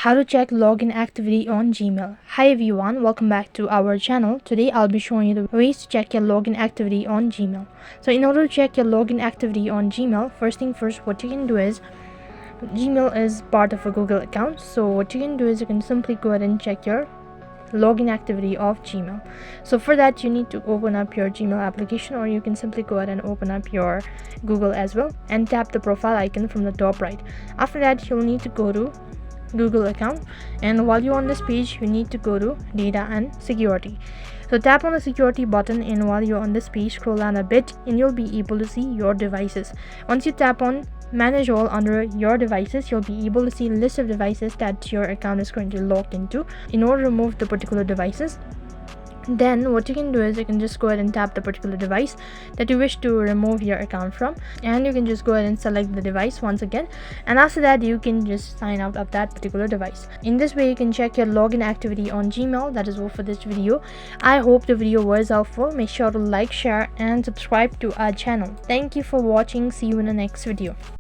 How to check login activity on Gmail. Hi everyone, welcome back to our channel. Today I'll be showing you the ways to check your login activity on Gmail. So in order to check your login activity on Gmail, first thing first, what you can do is, Gmail is part of a Google account, so what you can do is you can simply go ahead and check your login activity of Gmail. So for that, you need to open up your Gmail application, or you can simply go ahead and open up your Google as well and tap the profile icon from the top right. After that, you'll need to go to Google account, and while you're on this page, you need to go to data and security. So tap on the security button, and while you're on this page, scroll down a bit and you'll be able to see your devices. Once you tap on manage all under your devices, you'll be able to see a list of devices that your account is currently logged into. In order to remove the particular devices, then what you can do is you can just go ahead and tap the particular device that you wish to remove your account from, and you can just go ahead and select the device once again, and after that you can just sign out of that particular device. In this way you can check your login activity on Gmail. That is all for this video. I hope the video was helpful. Make sure to like, share and subscribe to our channel. Thank you for watching. See you in the next video.